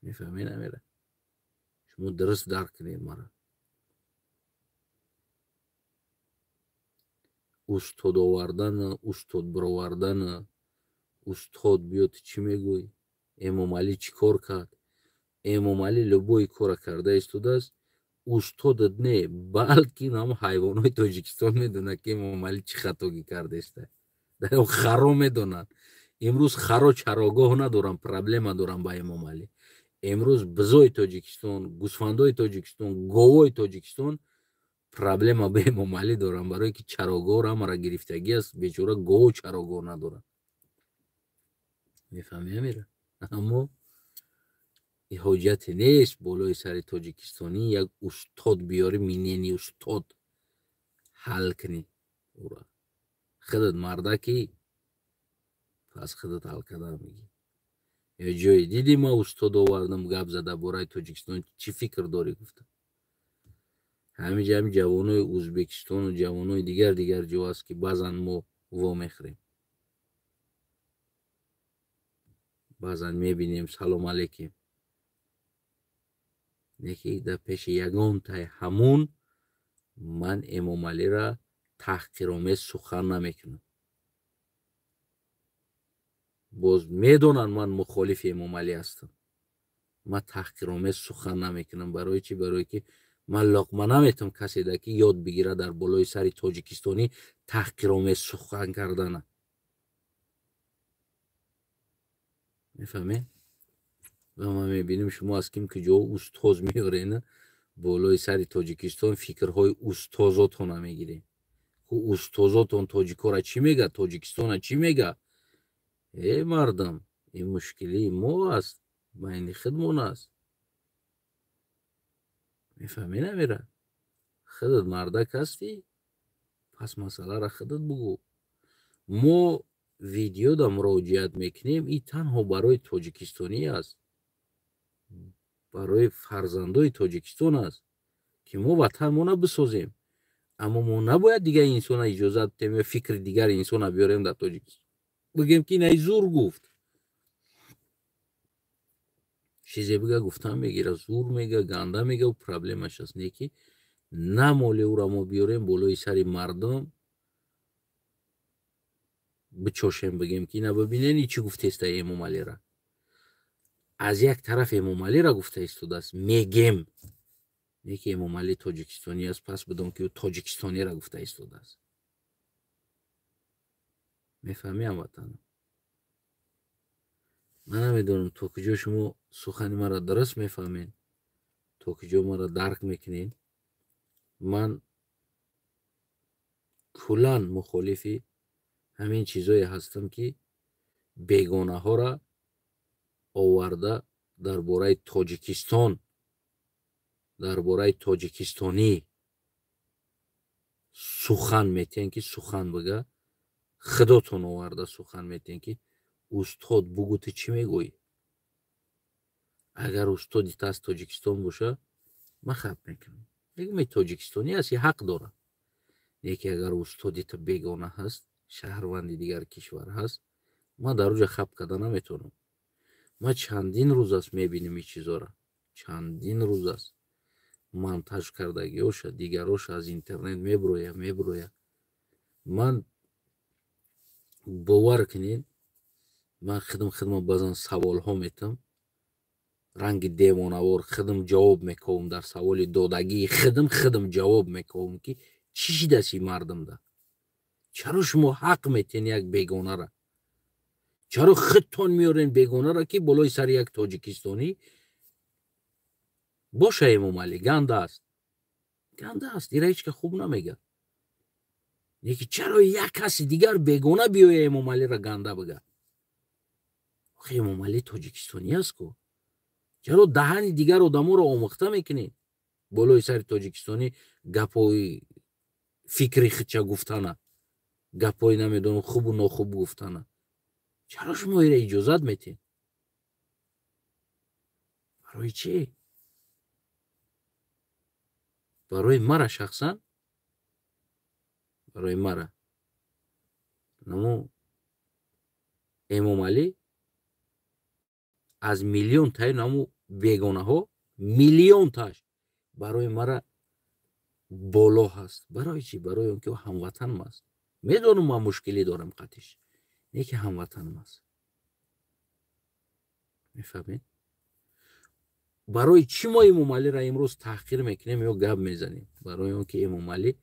میفهمی نمیره؟ شما درست درک کنید مرا. استاد آوردن، استاد برآوردن، استاد بیاد چی میگوی؟ امام علی چی کار کرد؟ امام علی لبوی کار کرده ایستاده است. استادت نه بلکه نام حیوانات تاجیکستان میدونه که امام علی چی خطایی کرده است. در خرا میدونن. امروز خرا چراگاه ندارم، پرابلم دارم با امام علی. امروز بزوی تاجیکستان، گوسفندای تاجیکستان، گاوای تاجیکستان проблема به امام علی دارن، برای که چراگاه را مرا گرفتگی است. بیچاره گاو چراگاه ندارن. میفهمی میره. اما این حاجت نیست بالای سر تاجیکستانی یک استاد بیاری، مینینی استاد حل کنی. خودت مردکی، پس خودت حل کردن میگی. یا جای دیدی ما استاد آوردم گپ زده برای تاجیکستان چی فکر داری؟ گفتم همینجا همین جوانای ازبکستان و جوانای دیگر جو است که بعضا ما وا میخریم، بعضا میبینیم سلام علیکم، یکی در پیش یگان تای همون من امام علی را تحقیرآمیز سخن نمیکنم. باز میدونن من مخالف امام علی هستم. من تحقیرآمیز سخن نمیکنم. برای چی؟ برای که من لقمه نمیتونم کسی ده که یاد بگیره در بالای سر تاجیکستانی تحقیرآمیز سخن کردن. میفهمین؟ و ما میبینیم شما از کیم که جو استاز میارین بالای سر تاجیکستان فکرهای استازاتون نمیگیرین. خو استازاتون تاجیکا را چی میگه؟ تاجیکستان را چی میگه؟ ای مردم، این مشکلی ما است، بین خودمون است. میفهمی نمیره؟ خودت مردک هستی، پس مسئله را خودت بگو. ما ویدیو دا مراجعت میکنیم، این تنها برای تاجیکستانی است، برای فرزندای تاجیکستان است که ما وطن ما بسازیم. اما ما نباید دیگه انسان اجازت بدیم فکر دیگر انسان بیاریم در تاجیکستان بگیم که نه زور گفت. چیزی بگه گفتم میگیره، زور میگه، گنده میگه و پرابلمش است. نیکی نه مال او را ما بیاریم بالای سر مردم بچوشیم بگیم که نه ببینین چی گفته است امام علی را. از یک طرف امام علی را گفته ایستاده است، میگیم نیکی امام علی تاجیکستانی است، پس بدون که او تاجیکستانی را گفته ایستاده است. میفهمی هموطنم؟ من نمیدونم تا کجا شما سخن مرا درست میفهمین، تا کجا مرا درک میکنین. من کلان مخالفی همین چیزایی هستم که بیگانه ها را آورده درباره تاجیکستان، درباره تاجیکستانی سخن میتین که سخن بگه. خداتون آورده سخن میتین که استاد بگو تو چی میگویی. اگر استادی از تاجیکستان باشه من خب میکنم، میگم تاجیکستانی هستی، حق داره. یکی اگر استادی تا بیگانه هست، شهروندی دیگر کشور هست، ما در اوجا خب کده نمیتونم. ما چندین روز است میبینیم این چیزا را، چندین روز است منتج کردگی هاش دیگر هاش از اینترنت میبرویه. من باور کنین من خودم بازن سوال ها میتم، رنگ دیوانوار خودم جواب میکنم، در سوال دادگی خودم جواب میکنم که چی دستی مردم ده. چرا شما حق میتین یک بیگانه را؟ چرا خودتون میارین بیگانه را که بالای سر یک تاجیکستانی باشه؟ امام علی گنده است، گنده است، دیره هیچ که خوب نمیگه. یکی چرا یک کسی دیگر بیگانه بیایه امام علی را گنده بگه؟ آخه امام علی تاجیکستانی است کو. چرا دهن دیگر آدمو را آموخته میکنی بالای سر تاجیکستانی گپای فکری خدچه گفتنه، گپای نمیدونم خوب و ناخوب گفتنه؟ چرا شما ایره اجازت میتین؟ برای چی؟ برای مرا شخصا، برای مرا. نمو امام علی از میلیون تای نمو بیگانه ها میلیون تاش برای مرا بالا هست. برای چی؟ برای اون که هموطن است. میدونم من مشکلی دارم قطعش، نه که هموطن است. میفهمید؟ برای چی ما امام علی را امروز تحقیر میکنیم یا گپ میزنیم؟ برای اون که امام علی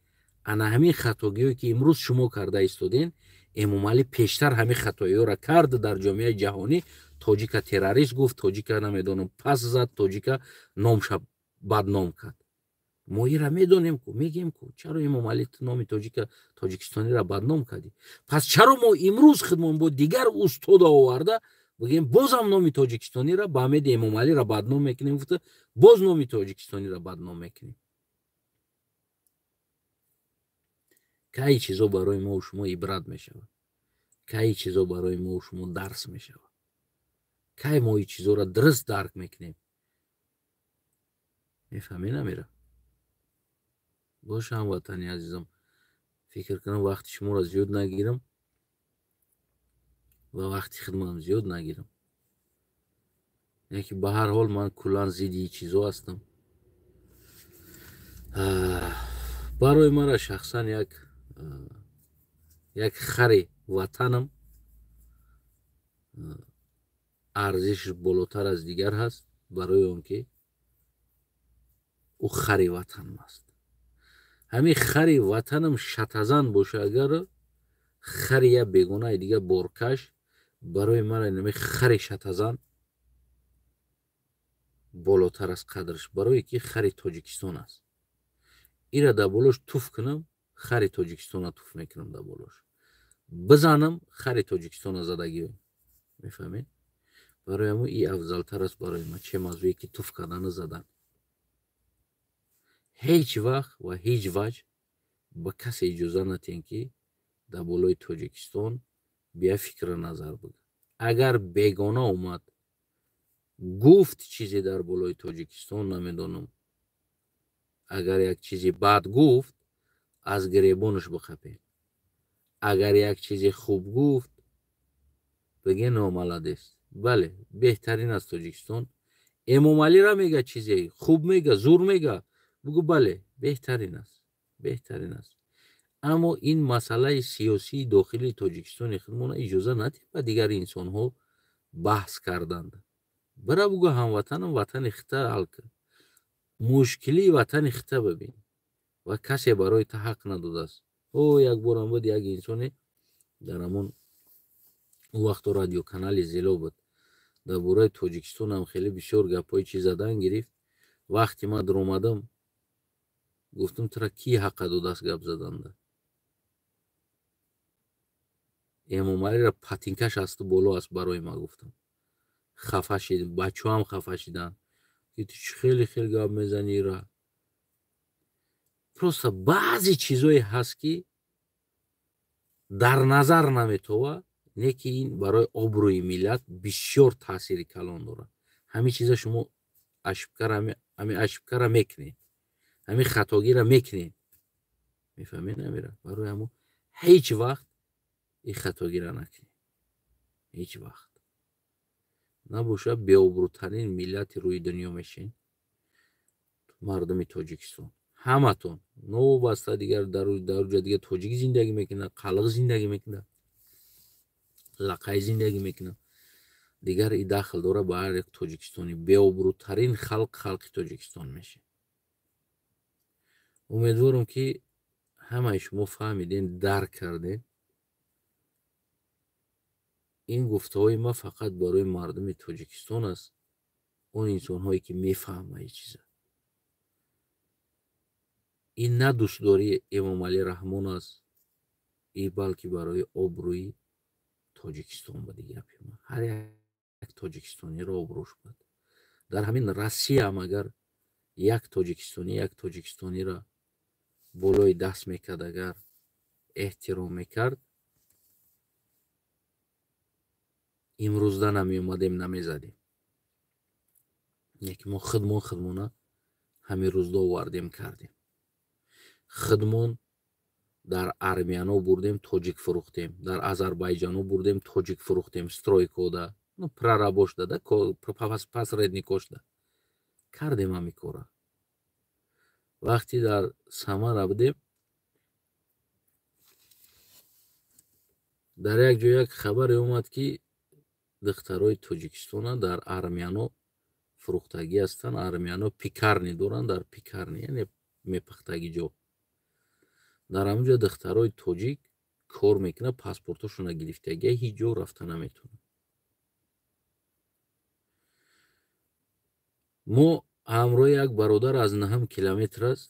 انا همین خطاگیی که امروز شما کرده ایستادین، امام علی پیشتر همین خطایی را کرد در جامعه جهانی тоҷика террорист гуфт, тоҷика намедонам пас зад, тоҷика номша бадном кард. мо ира медонем ку, мегем ку, чаро Имом Али номи тоҷикистониро бадном кардӣ? Пас чаро мо имрӯз худмон бо дигар устода оварда бигем бозам номи тоҷикистониро ба ҳамеди Имом Алиро бадном мекунем, гуфта боз номи тоҷикистониро бадном мекунем. кай чизо барои мо шумо ибрат мешавад, кай чизо барои мо шумо дарс мешавад, кай мо ин чизоро дуруст дарк мекунем. мефаҳмӣ намира? боша ҳамватани азизам, фикр кунам вақти шуморо зиёд нагирам ва вақти хидматам зиёд нагирам. яки ба ҳар ҳол ман куллан зидди ин чизо ҳастам. барои мара шахсан як хари ватанам арзишаш болотар аз дигар ҳаст, барои он ки ӯ хари ватанам аст. ҳамин хари ватанам шатазан боша, агар хари як бегонаи дигар боркаш, барои мара ин хари шатазан болотар аз қадраш, барое ки хари Тоҷикистон аст. ира дар болош туф кунам, хари Тоҷикистона туф мекунам дар болош. бизанам, хари Тоҷикистона задагӣ. мефаҳмед? барои ҳамон ин афзалтар аст барои ман, чем аз ӯе ки туф кардану задан. ҳеҷ вақт ва ҳеҷ ваҷ ба касе иҷоза натиҳем ки дар болои Тоҷикистон бия фикра назар буд. агар бегона омад гуфт чизе дар болои Тоҷикистон, намедонам, агар як чизи бад гуфт, аз гиребонаш биқапед. агар як чизи хуб гуфт, биге номаладест. бале, беҳтарин аст Тоҷикистон. Имом Алиро мега чизе хуб мега, зур мега, бигӯ бале, беҳтарин аст, беҳтарин аст. аммо ин масъалаи сиёсии дохилии Тоҷикистони худмона иҷоза надиҳем ба дигари инсонҳо баҳс карданд. бира бигӯ ҳамватанам ватани хита ҳал кард. мушкилии ватани хита бибин ва касе барои та ҳақ надодааст. як борам буд як инсоне дар ҳамон вақто радиоканали зело буд, дар бораи Тоҷикистонам хеле бисёр гапҳои чиз задан гирифт. вақти ман дуромадам гуфтам тура ки ҳаққа додааст гап заданда. Имом Алиро патинкаш асту боло аст барои ман гуфтам. хафа шид, бачаҳам хафа шидан ки ту чӣ хеле гап мезанӣ ира. просто баъзе чизое ҳаст ки дар назар наметова, не ки ин барои обрӯи миллат бисёр таъсири калон дорад. ҳамин чиза шумо ҳамин ашибкара мекунед, ҳамин хатогира мекунед. мефаҳмед намира? барои ҳамон ҳеҷ вақт ин хатогира накунед. ҳеҷ вақт набоша беобрӯтарин миллати рӯи дунё мешин. мардуми Тоҷикистон ҳаматон новобаста дигар дар ҷо дигар тоҷик зиндагӣ мекунад, қалғ зиндагӣ мекунад, лақай зиндагӣ мекунад, дигар ин дахл дора ба ҳар як тоҷикистони. беобрӯтарин халқи Тоҷикистон мешин. умедворам ки ҳамаи шумо фаҳмиден, дарк карден. ин гуфтаҳои ман фақат барои мардуми Тоҷикистон аст, он инсонҳое ки мефаҳманд ин чиза. ин на дӯстдории Имом Али Раҳмон аст, ин балки барои обрӯи Тоҷикистон буди гапи ман. ҳар як тоҷикистониро обрӯш буд. дар ҳамин Россия ҳам агар як тоҷикистониро болои даст мекард, агар эҳтиром мекард, имрӯзда намеомадем, намезадем. яки мо хидмона ҳамин рӯзда овардем кардем. хидмон дар армияно бурдем, тоҷик фурӯхтем, дар Азарбайҷано бурдем, тоҷик фурӯхтем, стройкода, прорабош дада, пас редникош да кардем ҳамин кора. вақти дар Самара будем, дар як ҷо як хабаре омад ки духтарои Тоҷикистона дар армияно фурӯхтагӣ ҳастанд. армияно пекарни доранд, дар пекарни яъне мепахтагӣ ҷо. дар ҳамон ҷо духтарои тоҷик кор мекунанд, паспортошона гирифтагӣ, ҳеҷ ҷо рафта наметавонанд. мо ҳамроҳи як бародар аз 9 километр аст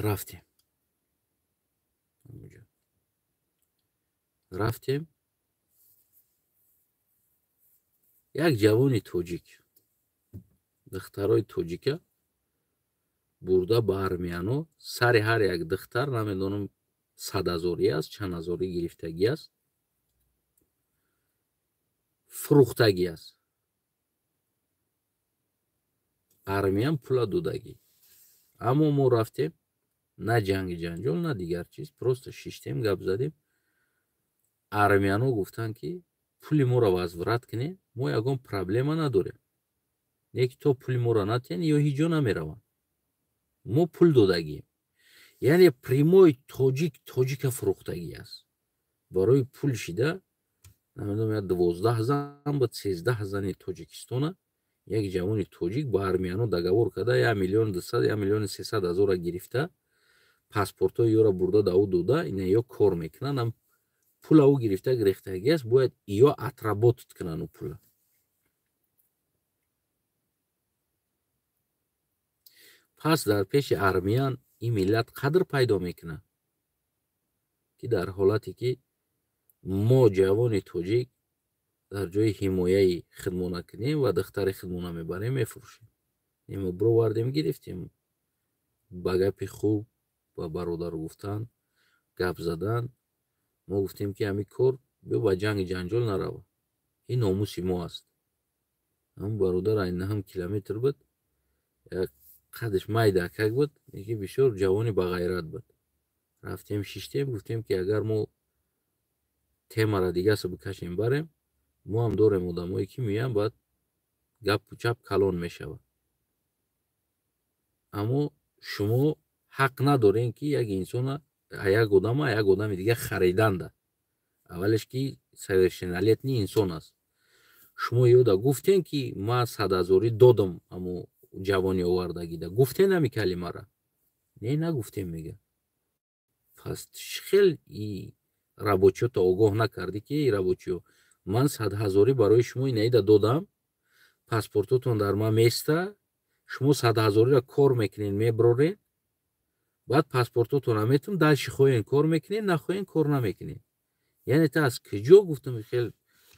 рафтем. як ҷавони тоҷик, духтарои тоҷика бурда ба армияно сари ҳар як духтар намедонам 100,000 аст, чанд ҳазорӣ гирифтагӣ аст, фурӯхтагӣ аст. армияам пула додагӣ. аммо мо рафтем, на ҷанги ҷанҷол, на дигар чиз, просто шиштем, гап задем. армияно гуфтанд ки пули моро возврат кунед, мо ягон проблема надорем. не ки то пули моро натиҳанд ё ҳеҷ ҷо намераванд. мо пул додагием. яъне прямой тоҷика фурӯхтагӣ аст. барои пул шида намедонам як 12 зан ба 13 зани тоҷикистона як ҷавони тоҷик ба армияно договор карда 1,200,000 1,300,000 гирифта, паспортҳои ёро бурда даву дода, ина ё кор мекунанд, пула ӯ гирифта гирифтагӣ аст, бояд ё отработат кунанд ӯ пула. пас дар пеши армиян ин миллат қадр пайдо мекунад ки дар ҳолате ки мо ҷавони тоҷик дар ҷои ҳимояи хидмона кунем ва духтари хидмона мебарем, мефурӯшем. мо бировардем гирифтем. ба гапи хуб ба бародар гуфтан, гап задан, мо гуфтем ки ҳамин кор бё ба ҷанги ҷанҷол нарава. ин номуси мо аст. ҳамн бародар ай 9 километр буд, як қадиш майдакак буд, ки бисёр ҷавони бағайрат буд. рафтем шиштем, гуфтем ки агар мо темара дигасе бикашем барем, мо ҳам дорем одамое ки меянд, баъд гапу чап калон мешавад. аммо шумо ҳақ надорем ки як инсона як одама як одами дига хариданда. аввалеш ки совершеннолетний инсон аст. шумо ёда гуфтем ки ман 100,000 додам аммо ҷавони овардагида. гуфтем ҳами калимара? не, нагуфтем мега. пас хел рабочиёто огоҳ накарди ки рабочиё ман 100,000 барои шумо инаида додам, паспортотон дар ман места, шумо 100,000 кор мекунед, меброред, баъд паспортотон метум дальши хоҳен кор мекунед, нахоҳен кор намекунед. яъне та аз куҷо гуфтам хел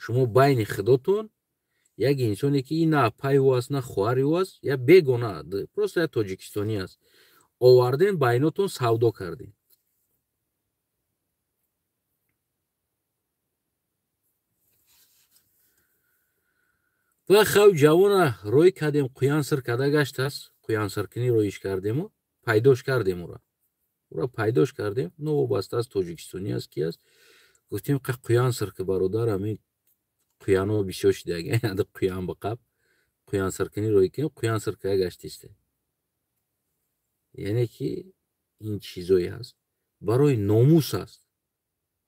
шумо байни худотон як инсоне ки на пайву аст, на хоҳари ӯ аст, як бегона, просто як тоҷикистонӣ аст, оварден байнотон савдо кардем. ва хав ҷавона рой кардем, қуянсир када гаштааст, қуянсиркунӣ ройиш кардему, пайдош кардем ура пайдош кардем, новобаста аст, тоҷикистонӣ аст, ки аст. гуфтем қа қуянсир ки бародар ҳамин қуяно бисёр шидаги қуян ба қаб қуянсиркунӣ рой кунем, қуянсир када гаштисте. яъне ки ин чизое аст, барои номус аст,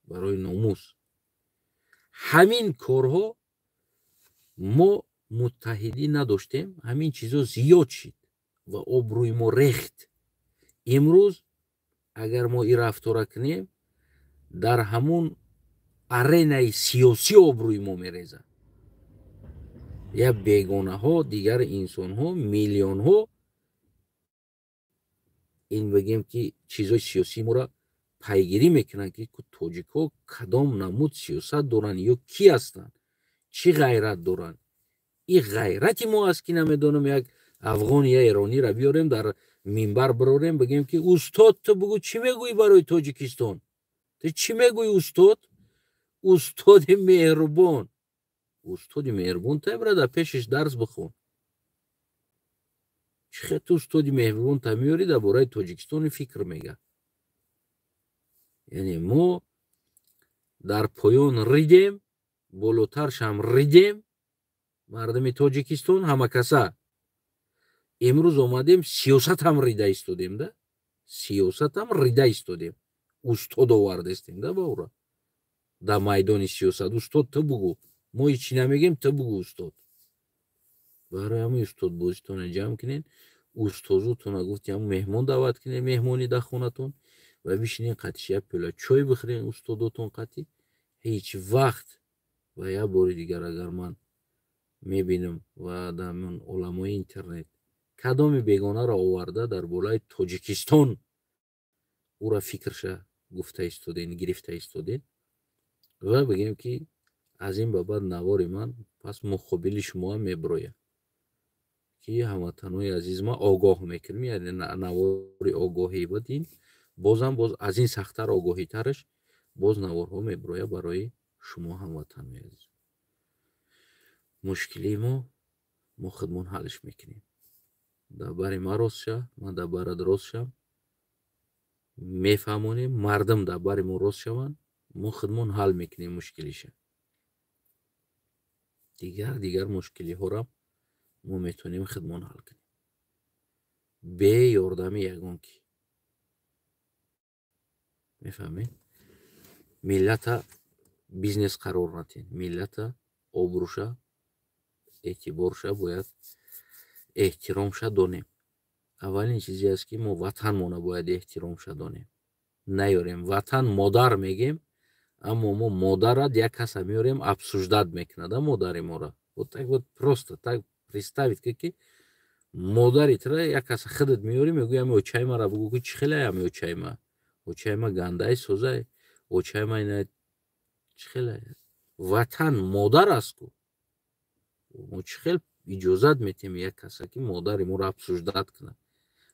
барои номус. ҳамин корҳо мо муттаҳидӣ надоштем, ҳамин чизо зиёд шид ва обрӯи мо рехт. имрӯз агар мо ин рафтора кунем, дар ҳамун аренаи сиёсӣ обрӯи мо мерезад. як бегонаҳо, дигар инсонҳо, миллионҳо ин бигем ки чизои сиёсии моро пайгирӣ мекунанд ки тоҷикҳо кадом намуд сиёсат доранд ё кӣ ҳастанд, чӣ ғайрат доранд. ин ғайрати мо аст ки намедонам як афғони я эрониро биёрем дар минбар бирорем, бигем ки устод ту бугӯ чӣ мегӯӣ барои Тоҷикистон? Ту чӣ мегӯӣ устод? Устоди меҳрубон. Устоди меҳрубон та брада, пешаш дарс бихон. Чӣ хел ту устоди меҳрубон та меёрӣ дар бораи Тоҷикистони фикр мега. яъне мо дар поён ридем, болотаршам ридем, мардуми Тоҷикистон ҳамакаса. имрӯз омадем сиёсатам рида истодем да, сиёсатам рида истодем, устод овардестем да ба ура дар майдони сиёсат. устод ту бугӯ, мо ҳичи намегем, ту бугӯ устод. барои ҳамин устодбозитона ҷамъ кунед, устозотона гуфтем меҳмон даъват кунед, меҳмони дар хонатон ва бишинед қатиш як пиёла чой бихӯред устодотон қатӣ. ҳеҷ вақт ва як бори дигар агар ман мебинам ва дар уламои интернет кадоми бегонаро оварда дар болаи Тоҷикистон ӯро фикрша гуфта истоден, гирифта истоден ва бигем ки аз ин ба баъд навори ман пас муқобили шумоам мебирояд ки ҳамватанои азиз ма огоҳ мекунем, яъне навори огоҳӣ бадин бозам боз аз ин сахттар огоҳитараш боз наворҳо мебирояд барои шумо ҳамватанои азиз. Мушкилии мо худмон ҳаллш мекунем. дар бари ман рост ша, ман дар барат рост шам, мефаҳмонем, мардум дар бари мо рост шаванд, мо худмон ҳал мекунем мушкилиша. Дигар мушкилиҳоро мо метавонем худмон ҳал кунем бе ёрдами ягон ки. мефаҳмед? миллата бизнес қарор натен, миллата обрӯша, эътиборша бояд эҳтиромша донем. аввалин чизе аст ки мо ватанмона бояд эҳтиромша донем. наёрем ватан модар мегем, аммо мо модарат як каса меорем обсуждат мекунад модари моро. Вот так вот просто так представить ки модаритра як каса худат меорӣ мегӯи ами очаймаро бугӯ ки чӣ хелае ами очайма гандаи созае, очайма ина чӣ хелае. ватан модар аст ку. мо чӣ хел иҷозат метем як каса ки модари моро обсуждат кунад.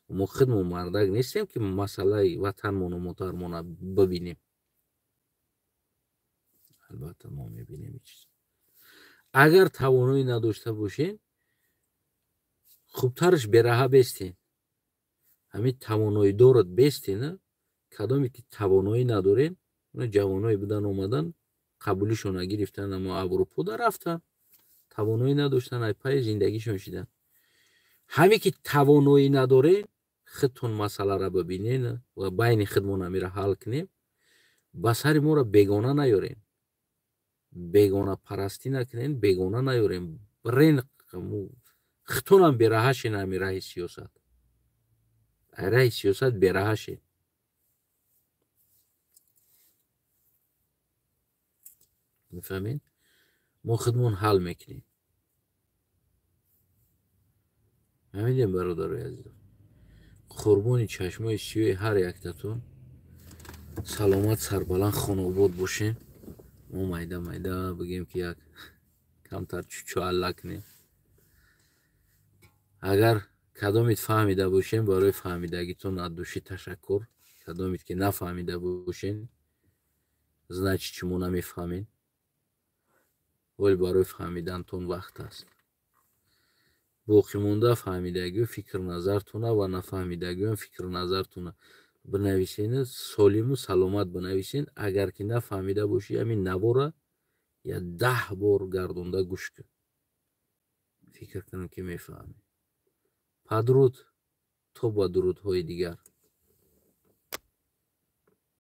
мо худмон мардак нестем ки масъалаи ватанмону модар бибинем. албатта мо мебинем чиз. агар тавоноӣ надошта бошем, хубтараш бераҳа бестен. ҳамин тавоноӣ дорад бестен, кадоме ки тавоноӣ надорен, ҷавонои будан омадан қабулишон нагирифтан, аммо аврупода рафтан, тавоноӣ надоштан, ай пай зиндагишон шидан. ҳаме ки тавоноӣ надорен, худтон масъаларо бибинен ва байни худмон амира ҳал кунем. ба сари моро бегона наёрен, бегона парастӣ накунен, бегона наёрем. Брен худтонам бераҳашен ами раҳи сиёсат. раҳи сиёсат бераҳашен. мефаҳмед? мо худмон ҳал мекунем. ҳамидем бародарои азизам, қурбони чашмои сиёҳи ҳар яктатон саломат, сарбаланд, хонобод бошем. мо майда бигем ки як камтар чучуалла кунем. агар кадомит фаҳмида бошем, барои фаҳмидагитон аддуши ташаккур. кадомит ки нафаҳмида бошен, значит шумо намефаҳмед, вале барои фаҳмидантон вақт аст. боқимонда фаҳмидагиҳо фикрназартона ва нафаҳмидагиҳоам фикрназартона бинависен, солиму саломат бинависен. агар ки нафаҳмида бошӣ, ҳамин навора я 10 бор гардонда гӯш кун. фикр кунам ки мефаҳмӣ. падруд то ба дурудҳои дигар.